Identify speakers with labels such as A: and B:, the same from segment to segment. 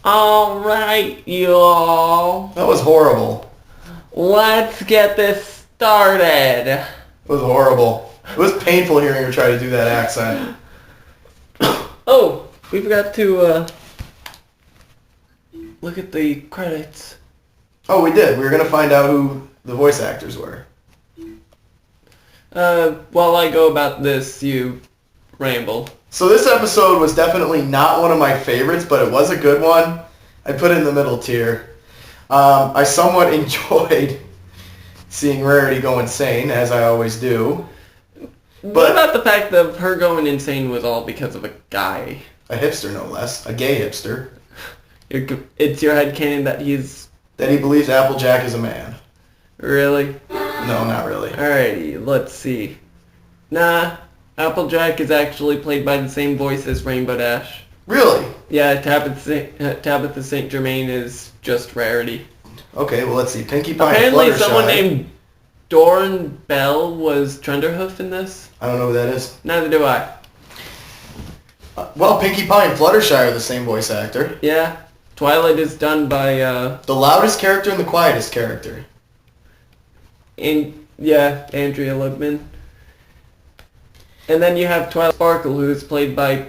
A: Alright, y'all.
B: That was horrible.
A: Let's get this started.
B: It was horrible. It was painful hearing her try to do that accent.
A: Oh, we forgot to look at the credits.
B: Oh, we did. We were going to find out who the voice actors were.
A: While I go about this, you ramble.
B: So this episode was definitely not one of my favorites, but it was a good one. I put it in the middle tier. I somewhat enjoyed seeing Rarity go insane, as I always do. But
A: what about the fact that her going insane was all because of a guy?
B: A hipster, no less. A gay hipster.
A: It's your headcanon that he's...
B: That he believes Applejack is a man.
A: Really?
B: No, not really.
A: Alrighty, let's see. Nah, Applejack is actually played by the same voice as Rainbow Dash.
B: Really?
A: Yeah, Tabitha St. Germain is just Rarity.
B: Okay, well let's see. Pinkie Pie
A: Apparently
B: and Fluttershy.
A: someone named Doran Bell was Trenderhoof in this.
B: I don't know who that is.
A: Neither do I.
B: Well, Pinkie Pie and Fluttershy are the same voice actor.
A: Yeah. Twilight is done by,
B: The loudest character and the quietest character.
A: Andrea Lubman. And then you have Twilight Sparkle, who is played by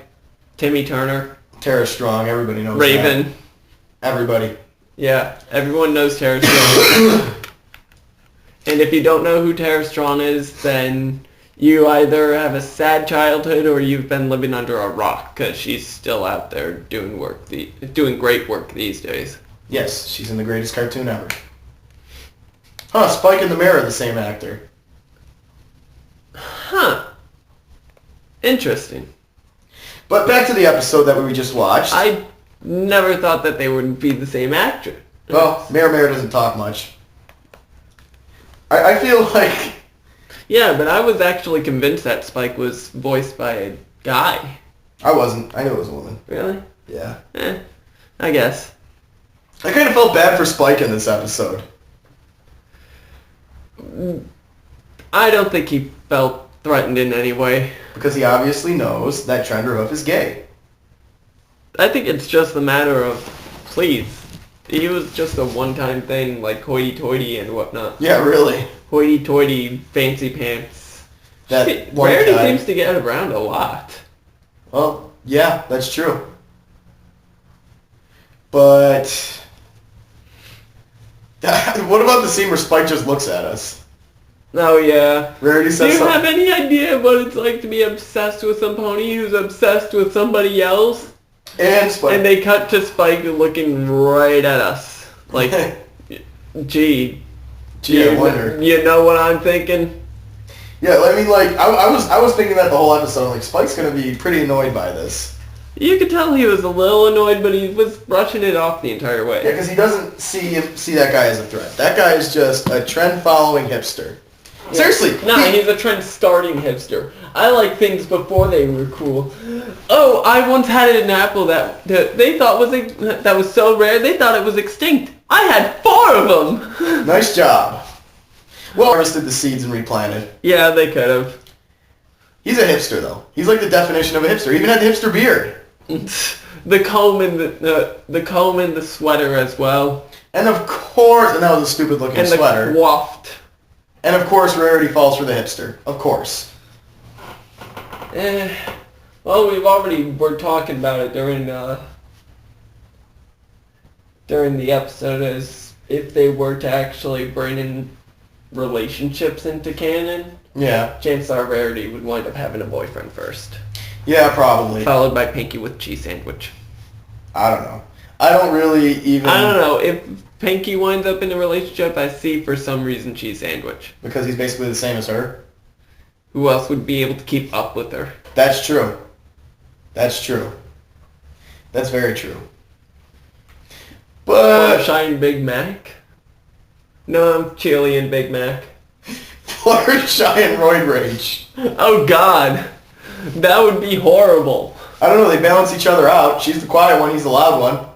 A: Timmy Turner.
B: Tara Strong, everybody knows
A: Raven.
B: that. Everybody.
A: Yeah, everyone knows Tara Strong. And if you don't know who Tara Strong is, then you either have a sad childhood or you've been living under a rock, because she's still out there doing great work these days.
B: Yes, she's in the greatest cartoon ever. Huh, Spike and the Mayor are the same actor.
A: Huh. Interesting.
B: But back to the episode that we just watched.
A: I never thought that they would be the same actor.
B: Well, Mayor doesn't talk much. I feel like...
A: Yeah, but I was actually convinced that Spike was voiced by a guy.
B: I wasn't. I knew it was a woman.
A: Really?
B: Yeah.
A: I guess.
B: I kind of felt bad for Spike in this episode.
A: I don't think he felt threatened in any way.
B: Because he obviously knows that Trenderhoof is gay.
A: I think it's just a matter of, please. He was just a one-time thing, like hoity-toity and whatnot.
B: Yeah, really.
A: Hoity-toity, fancy pants.
B: That one
A: Rarity
B: guy.
A: seems to get around a lot.
B: Well, yeah, that's true. But... what about the scene where Spike just looks at us?
A: Oh, yeah.
B: Rarity
A: Do
B: says
A: you
B: something.
A: have any idea what it's like to be obsessed with some pony who's obsessed with somebody else?
B: And Spike.
A: And they cut to Spike looking right at us. Like, gee,
B: I wonder.
A: You know what I'm thinking?
B: Yeah, I mean, like, I was thinking that the whole episode. Like, Spike's gonna be pretty annoyed by this.
A: You could tell he was a little annoyed, but he was brushing it off the entire way.
B: Yeah, because he doesn't see that guy as a threat. That guy is just a trend-following hipster. Yeah. Seriously.
A: Nah, he's a trend-starting hipster. I like things before they were cool. Oh, I once had an apple that they thought that was so rare they thought it was extinct. I had 4 of them.
B: Nice job. Well, harvested the seeds and replanted.
A: Yeah, they could have.
B: He's a hipster, though. He's like the definition of a hipster. He even had the hipster beard.
A: The comb and the comb and the sweater as well.
B: And of course, and that was a stupid-looking sweater.
A: And the coiffed.
B: And of course, Rarity falls for the hipster. Of course.
A: Well, we're talking about it during the episode as if they were to actually bring in relationships into canon.
B: Yeah.
A: Chances are Rarity would wind up having a boyfriend first.
B: Yeah, probably.
A: Followed by Pinkie with cheese sandwich.
B: I don't know. I don't really even...
A: I don't know. If Pinkie winds up in a relationship, I see for some reason cheese sandwich.
B: Because he's basically the same as her?
A: Who else would be able to keep up with her?
B: That's true. That's true. That's very true. But...
A: Fluttershy and Big Mac? No, I'm Chili and Big Mac.
B: Fluttershy and Roid Rage.
A: Oh, God. That would be horrible.
B: I don't know, they balance each other out. She's the quiet one, he's the loud one.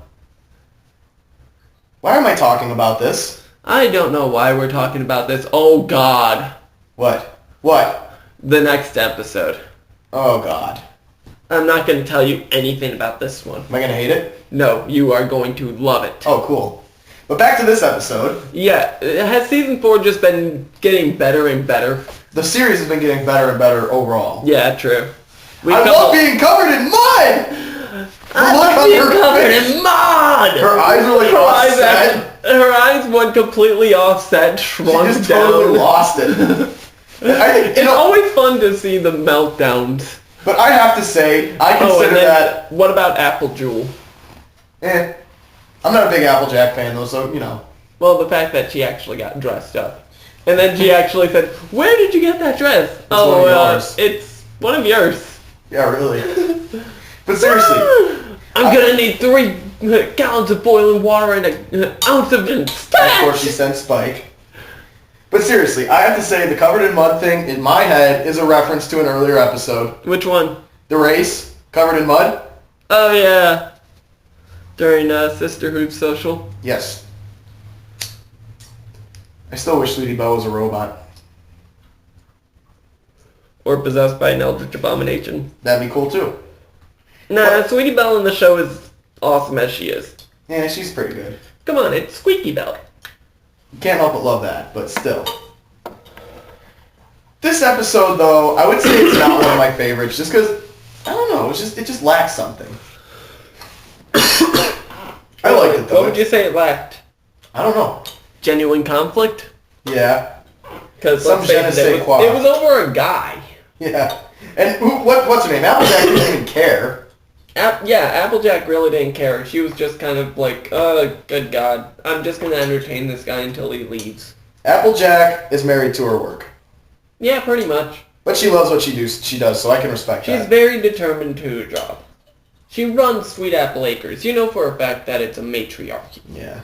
B: Why am I talking about this?
A: I don't know why we're talking about this. Oh, God.
B: What? What?
A: The next episode.
B: Oh, God.
A: I'm not going to tell you anything about this one.
B: Am I going to hate it?
A: No, you are going to love it.
B: Oh, cool. But back to this episode.
A: Yeah, has season 4 just been getting better and better?
B: The series has been getting better and better overall.
A: Yeah, true.
B: I love being covered in mud!
A: I love being covered in mud!
B: Her eyes are like offset.
A: Her eyes went completely offset, shrunk
B: She just
A: down.
B: totally lost it. I think,
A: it's always fun to see the meltdowns.
B: But I have to say, I consider that...
A: What about Apple Jewel?
B: I'm not a big Applejack fan though, so, you know.
A: Well, the fact that she actually got dressed up. And then she actually said, "Where did you get that dress?" It's one of yours.
B: Yeah, really. But seriously.
A: I'm gonna need 3 gallons of boiling water and an ounce of starch.
B: Of course she sent Spike. But seriously, I have to say the covered in mud thing in my head is a reference to an earlier episode.
A: Which one?
B: The race, covered in mud.
A: Oh yeah. During Sisterhood Social.
B: Yes. I still wish Sweetie Belle was a robot.
A: Or possessed by an eldritch abomination.
B: That'd be cool too.
A: Nah, Sweetie Belle in the show is awesome as she is.
B: Yeah, she's pretty good.
A: Come on, it's Squeaky Belle.
B: You can't help but love that, but still. This episode, though, I would say it's not one of my favorites, just because, I don't know, it just lacks something. I like it, though.
A: What would you say it lacked?
B: I don't know.
A: Genuine conflict?
B: Yeah.
A: Because
B: Some je ne sais quoi.
A: It was over a guy.
B: Yeah. And what's her name? Applejack didn't even care.
A: Applejack really didn't care. She was just kind of like, oh, good God. I'm just going to entertain this guy until he leaves.
B: Applejack is married to her work.
A: Yeah, pretty much.
B: But she loves what she does, so I can respect that.
A: She's very determined to her job. She runs Sweet Apple Acres. You know for a fact that it's a matriarchy.
B: Yeah.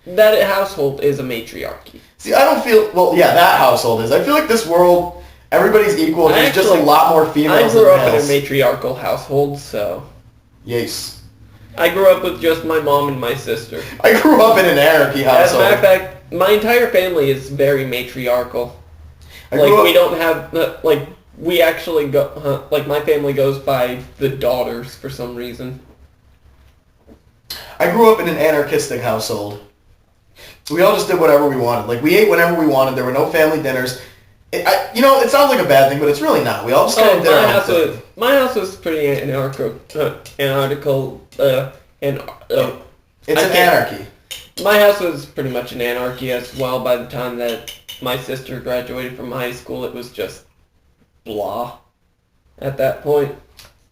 A: That household is a matriarchy.
B: See, I don't feel... Well, yeah, that household is. I feel like this world, everybody's equal. There's just a lot more females than males.
A: I grew up in a matriarchal household, so...
B: Yes.
A: I grew up with just my mom and my sister.
B: I grew up in an anarchy household.
A: As a matter of fact, my entire family is very matriarchal. We don't have... we actually go... my family goes by the daughters for some reason.
B: I grew up in an anarchistic household. We all just did whatever we wanted. Like, we ate whenever we wanted. There were no family dinners. It sounds like a bad thing, but it's really not. We all just kind of did our own thing. My house was pretty
A: anarchical.
B: It's an anarchy.
A: My house was pretty much an anarchy as well. By the time that my sister graduated from high school, it was just blah at that point.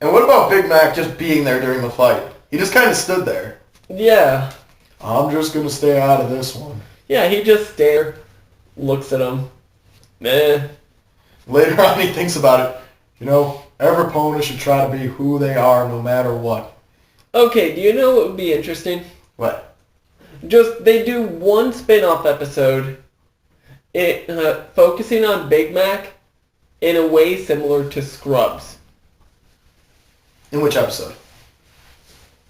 B: And what about Big Mac just being there during the fight? He just kind of stood there.
A: Yeah.
B: I'm just going to stay out of this one.
A: Yeah, he just stares, looks at him. Meh.
B: Later on, he thinks about it. Every opponent should try to be who they are no matter what.
A: Okay, do you know what would be interesting?
B: What?
A: Just, they do one spin-off episode focusing on Big Mac in a way similar to Scrubs.
B: In which episode?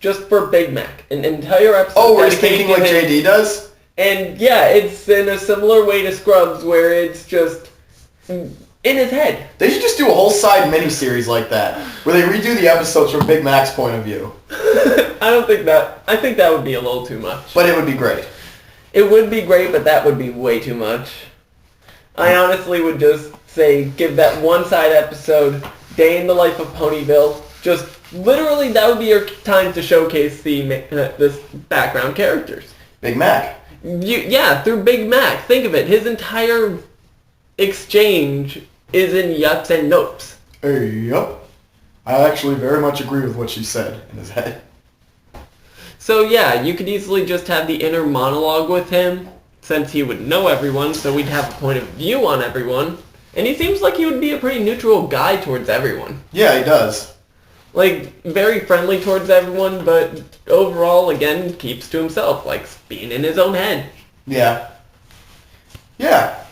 A: Just for Big Mac. An entire episode.
B: Oh, where he's thinking like JD does?
A: And yeah, it's in a similar way to Scrubs where it's just in his head.
B: They should just do a whole side miniseries like that, where they redo the episodes from Big Mac's point of view.
A: I think that would be a little too much.
B: But it would be great.
A: It would be great, but that would be way too much. I honestly would just say, give that one side episode, Day in the Life of Ponyville, just literally that would be your time to showcase this background characters.
B: Big Mac.
A: Through Big Mac. Think of it. His entire exchange is in yups and nopes.
B: Yup. I actually very much agree with what she said in his head.
A: So yeah, you could easily just have the inner monologue with him, since he would know everyone, so we'd have a point of view on everyone. And he seems like he would be a pretty neutral guy towards everyone.
B: Yeah, he does.
A: Very friendly towards everyone, but overall, again, keeps to himself, being in his own head.
B: Yeah. Yeah.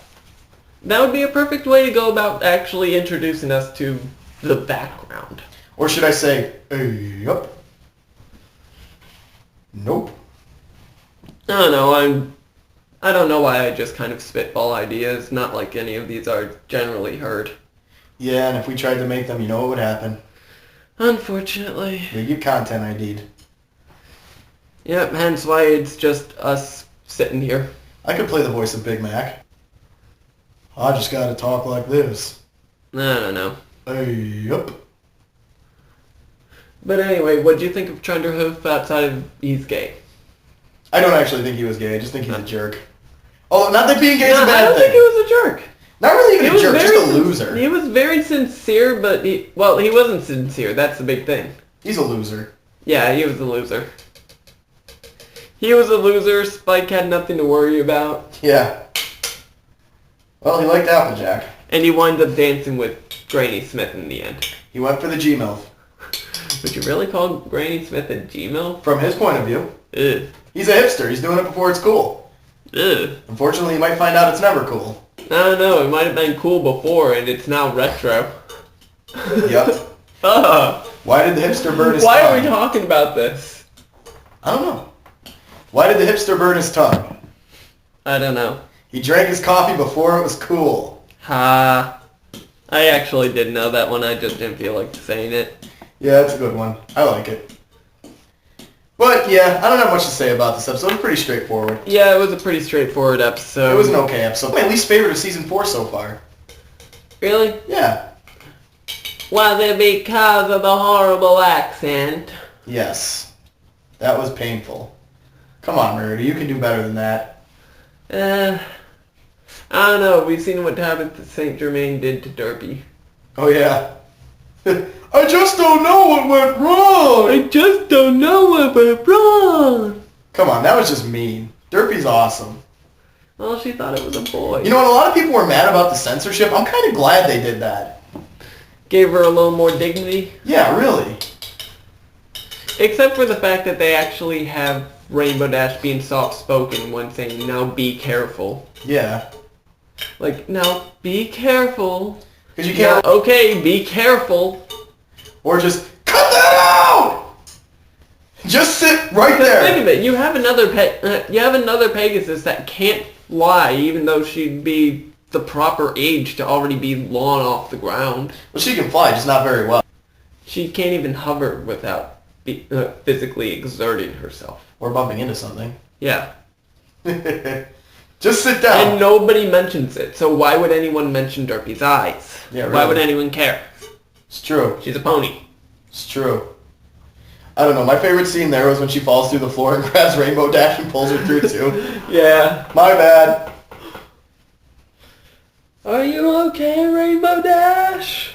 A: That would be a perfect way to go about actually introducing us to the background.
B: Or should I say, yup. Nope.
A: I don't know, I don't know why I just kind of spitball ideas, not like any of these are generally heard.
B: Yeah, and if we tried to make them, you know what would happen.
A: Unfortunately.
B: They get content ID'd.
A: Yep, hence why it's just us sitting here.
B: I could play the voice of Big Mac. I just gotta talk like this.
A: No.
B: Yup.
A: But anyway, what do you think of Trenderhoof outside of he's gay?
B: I don't actually think he was gay. I just think he's a jerk. Oh, not that being gay is a
A: I
B: bad
A: don't
B: thing.
A: think he was a jerk.
B: Not really even a jerk, just a loser.
A: He was very sincere, but he wasn't sincere. That's the big thing.
B: He's a loser.
A: Yeah, he was a loser. He was a loser. Spike had nothing to worry about.
B: Yeah. Well, he liked Applejack.
A: And he wound up dancing with Granny Smith in the end.
B: He went for the G-MILF.
A: Would you really call Granny Smith a G-MILF?
B: From his point of view.
A: Ugh.
B: He's a hipster. He's doing it before it's cool.
A: Ugh.
B: Unfortunately, you might find out it's never cool.
A: I don't know. It might have been cool before, and it's now retro.
B: Yep. Why did the hipster burn his tongue?
A: Why are we talking about this?
B: I don't know. Why did the hipster burn his tongue?
A: I don't know.
B: He drank his coffee before it was cool.
A: Ha. I actually did know that one. I just didn't feel like saying it.
B: Yeah, that's a good one. I like it. But, yeah, I don't have much to say about this episode. It's pretty straightforward.
A: Yeah, it was a pretty straightforward episode.
B: It was an okay episode. My least favorite of season 4 so far.
A: Really?
B: Yeah.
A: Was it because of the horrible accent?
B: Yes. That was painful. Come on, Rarity. You can do better than that.
A: I don't know. We've seen what Tabitha St. Germain did to Derpy.
B: Oh, yeah. I just don't know what went wrong.
A: I just don't know what went wrong.
B: Come on, that was just mean. Derpy's awesome.
A: Well, she thought it was a boy.
B: You know what? A lot of people were mad about the censorship. I'm kind of glad they did that.
A: Gave her a little more dignity.
B: Yeah, really.
A: Except for the fact that they actually have Rainbow Dash being soft-spoken when saying, now be careful.
B: Yeah.
A: Like, now be careful.
B: Because you can't...
A: Now, okay, be careful.
B: Or just, cut that out! Just sit right there.
A: Think of it. You have another Pegasus that can't fly, even though she'd be the proper age to already be launched off the ground.
B: Well, she can fly, just not very well.
A: She can't even hover without physically exerting herself.
B: Or bumping into something.
A: Yeah.
B: Just sit down.
A: And nobody mentions it, so why would anyone mention Derpy's eyes?
B: Yeah, really.
A: Why would anyone care?
B: It's true.
A: She's a pony.
B: It's true. I don't know. My favorite scene there was when she falls through the floor and grabs Rainbow Dash and pulls her through too.
A: Yeah.
B: My bad.
A: Are you okay, Rainbow Dash?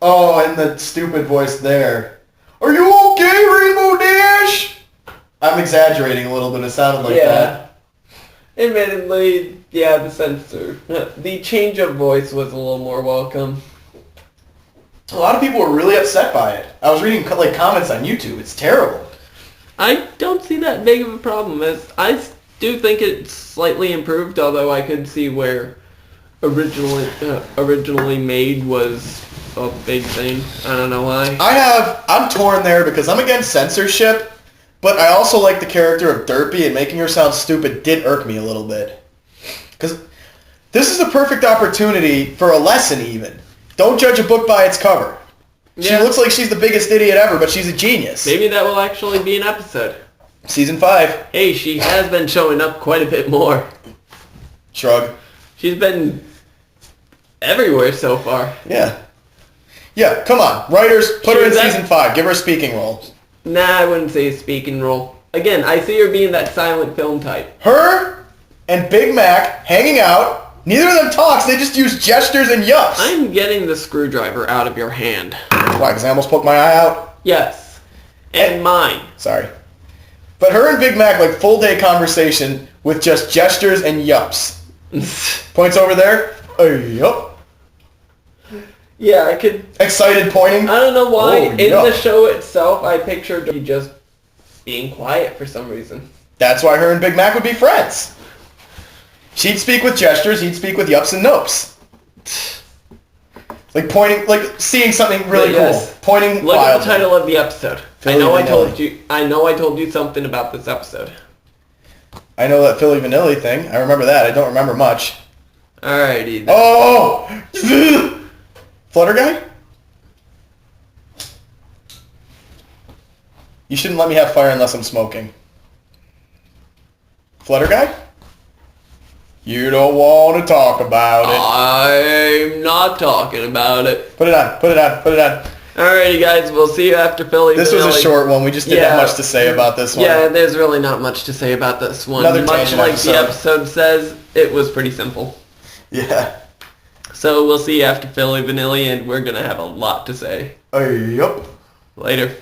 B: Oh, and the stupid voice there. Are you okay, Rainbow Dash? I'm exaggerating a little bit. It sounded like that.
A: Admittedly, yeah, the change of voice was a little more welcome.
B: A lot of people were really upset by it. I was reading like comments on YouTube. It's terrible.
A: I don't see that big of a problem. I do think it's slightly improved, although I could see where originally made was a big thing. I don't know why.
B: I'm torn there because I'm against censorship, but I also like the character of Derpy, and making her sound stupid did irk me a little bit. Because this is a perfect opportunity for a lesson even. Don't judge a book by its cover. Yeah. She looks like she's the biggest idiot ever, but she's a genius.
A: Maybe that will actually be an episode.
B: Season 5.
A: Hey, she has been showing up quite a bit more.
B: Shrug.
A: She's been everywhere so far.
B: Yeah. Yeah, come on. Writers, put her in Season 5. Give her a speaking role.
A: Nah, I wouldn't say a speaking role. Again, I see her being that silent film type.
B: Her and Big Mac hanging out. Neither of them talks. They just use gestures and yucks.
A: I'm getting the screwdriver out of your hand.
B: Why? Because I almost poked my eye out?
A: Yes. And mine.
B: Sorry. But her and Big Mac, like, full day conversation with just gestures and yups. Points over there. Yup.
A: Yeah, I could...
B: Excited pointing.
A: I don't know why.
B: Oh,
A: in
B: yup.
A: the show itself, I pictured her just being quiet for some reason.
B: That's why her and Big Mac would be friends. She'd speak with gestures, he'd speak with yups and nopes. Like pointing, like seeing something really cool. Pointing
A: Look
B: wildly.
A: at the title of the episode. I know I told you something about this episode.
B: I know that Philly Vanilli thing. I remember that. I don't remember much.
A: Alrighty then.
B: Oh! Flutter guy? You shouldn't let me have fire unless I'm smoking. Flutter guy? You don't want to talk about it.
A: I'm not talking about it.
B: Put it on.
A: Alrighty, guys. We'll see you after Philly.
B: This was a short one. We just didn't have much to say about this one.
A: Yeah, there's really not much to say about this one.
B: Another
A: much
B: tangent
A: like
B: episode.
A: the episode says, it was pretty simple.
B: Yeah.
A: So we'll see you after Philly Vanilli, and we're going to have a lot to say.
B: Yup.
A: Later.